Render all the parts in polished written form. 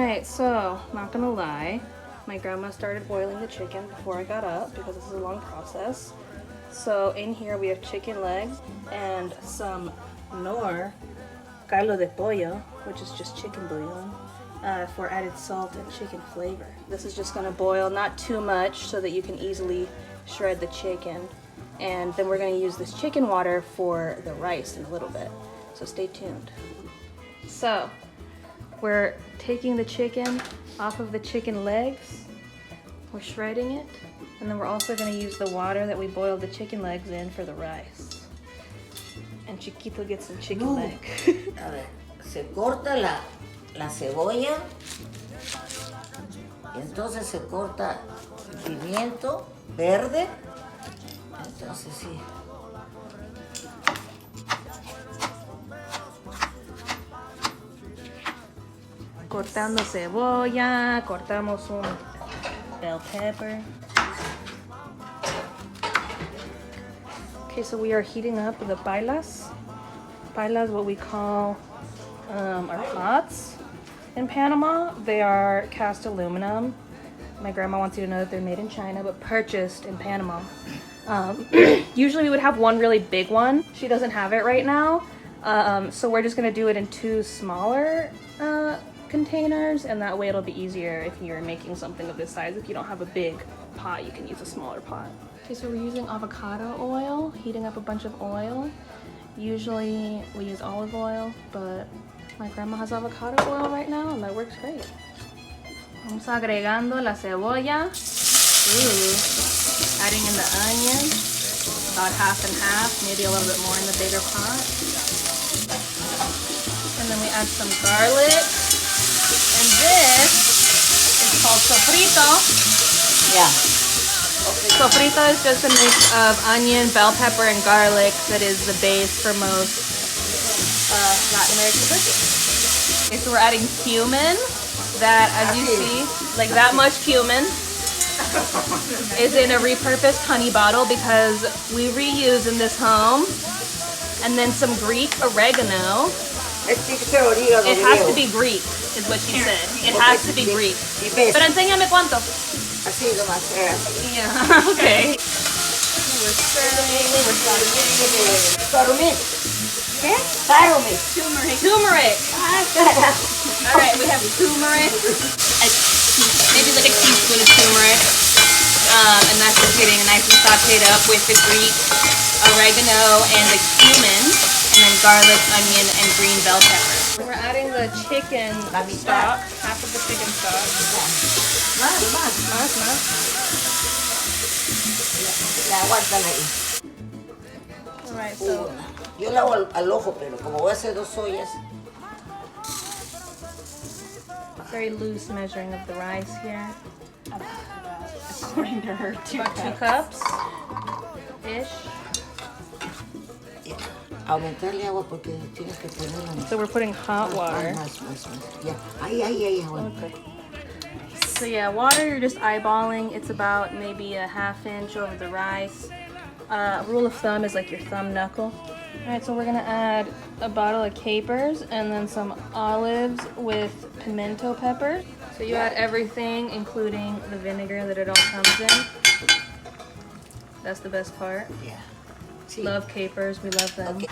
Alright, so, not gonna lie, my grandma started boiling the chicken before I got up because this is a long process. So in here we have chicken legs and some nor caldo de pollo, which is just chicken bouillon, for added salt and chicken flavor. This is just gonna boil, not too much, so that you can easily shred the chicken. And then we're gonna use this chicken water for the rice in a little bit. So stay tuned. So, we're taking the chicken off of the chicken legs. We're shredding it. And then we're also gonna use the water that we boiled the chicken legs in for the rice. And Chiquito gets some chicken leg. A ver, se corta la cebolla y entonces se corta pimiento verde. Entonces sí. Cortando cebolla, cortamos un bell pepper. Okay, so we are heating up the pailas. Pailas, what we call our pots in Panama. They are cast aluminum. My grandma wants you to know that they're made in China, but purchased in Panama. Usually we would have one really big one. She doesn't have it right now. So we're just gonna do it in two smaller containers, and that way it'll be easier if you're making something of this size. If you don't have a big pot, you can use a smaller pot. Okay, so we're using avocado oil, heating up a bunch of oil. Usually we use olive oil, but my grandma has avocado oil right now, and that works great. Vamos agregando la cebolla. Adding in the onion, about half and half, maybe a little bit more in the bigger pot. And then we add some garlic. And this is called sofrito. Yeah. Sofrito is just a mix of onion, bell pepper, and garlic that is the base for most Latin American cooking. Okay, so we're adding cumin. That, as you see, like that much cumin is in a repurposed honey bottle because we reuse in this home. And then some Greek oregano. It has to be Greek, is what she said. It has to be Greek. Pero enséñame cuánto. Así nomás. Yeah, okay. We're stirring, we're sauteing. Turmeric. ¿Qué? Turmeric. Turmeric. All right, we have turmeric. Maybe like a teaspoon of turmeric. And that's just getting nice and sauteed up with the Greek oregano and the cumin, and then garlic, onion, and green bell pepper. We're adding the chicken stock, half of the chicken stock. Más. Ya, aguántala ahí. Alright, so... Yo la hago al ojo, pero como voy a hacer 2 ollas. Very loose measuring of the rice here. According to her, 2 About 2 cups ish. Aumentarle agua porque tienes que ponerla más. So we're putting hot water. Más. Ya. Ahí, aguanta. Okay. So yeah, water you're just eyeballing. It's about maybe a ½ inch over the rice. Rule of thumb is like your thumb knuckle. Alright, so we're gonna add a bottle of capers and then some olives with pimento pepper. So you add everything, including the vinegar that it all comes in. That's the best part. Yeah. Sí. Love capers, we love them. Okay.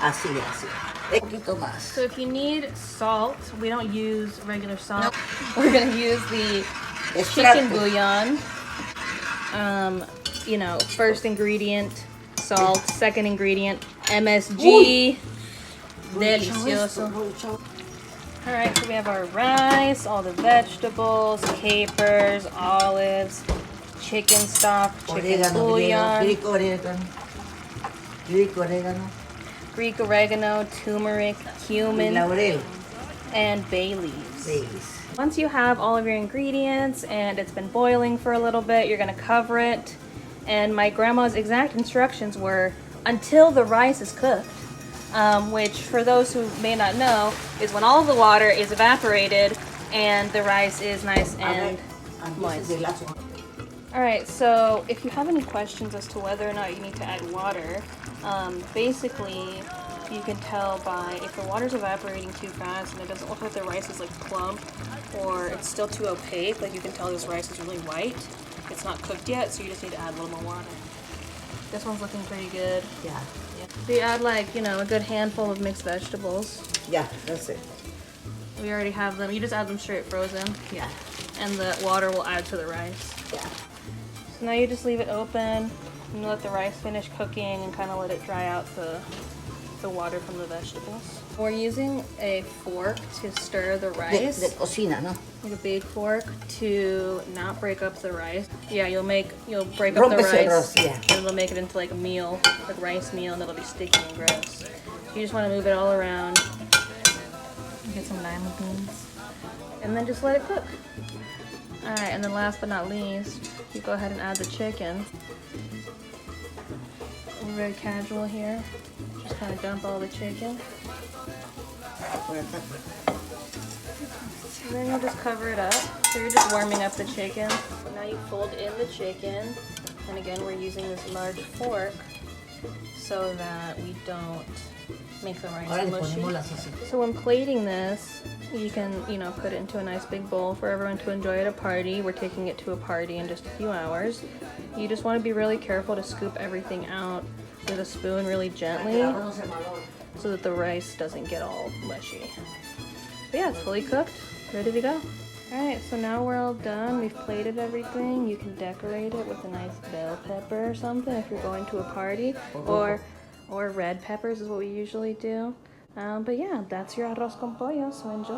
Así. Un poquito más. So if you need salt, we don't use regular salt. Nope. We're gonna use the chicken bouillon. You know, first ingredient, salt. Second ingredient, MSG. Delicioso. All right, so we have our rice, all the vegetables, capers, olives, chicken stock, chicken bouillon, Greek oregano, turmeric, cumin, laurel, and bay leaves. Once you have all of your ingredients and it's been boiling for a little bit, you're gonna cover it. And my grandma's exact instructions were until the rice is cooked. Which, for those who may not know, is when all of the water is evaporated and the rice is nice and moist. Alright, so if you have any questions as to whether or not you need to add water, basically You can tell by if the water's evaporating too fast and it doesn't look like the rice is like plump or it's still too opaque, like you can tell this rice is really white. It's not cooked yet, so you just need to add a little more water. This one's looking pretty good. Yeah. So you add like, you know, a good handful of mixed vegetables. Yeah, that's it. We already have them. You just add them straight frozen. Yeah. And the water will add to the rice. Yeah. So now you just leave it open and let the rice finish cooking and kind of let it dry out the water from the vegetables. We're using a fork to stir the rice. De cocina, ¿no? Like a big fork to not break up the rice. Yeah, you'll break up the Rompes el rice arroz, yeah. and it'll make it into like a meal, like rice meal, and it'll be sticky and gross. So you just want to move it all around. Get some lima beans. And then just let it cook. Alright, and then last but not least, you go ahead and add the chicken. We're very casual here. Just kind of dump all the chicken. And then you'll just cover it up. So you're just warming up the chicken. Now you fold in the chicken. And again, we're using this large fork so that we don't make the rice mushy. So when plating this, you can, you know, put it into a nice big bowl for everyone to enjoy at a party. We're taking it to a party in just a few hours. You just want to be really careful to scoop everything out with a spoon really gently so that the rice doesn't get all mushy. But yeah, it's fully cooked, ready to go. Alright, so now we're all done. We've plated everything. You can decorate it with a nice bell pepper or something if you're going to a party. Or red peppers is what we usually do. But yeah, that's your arroz con pollo, so enjoy.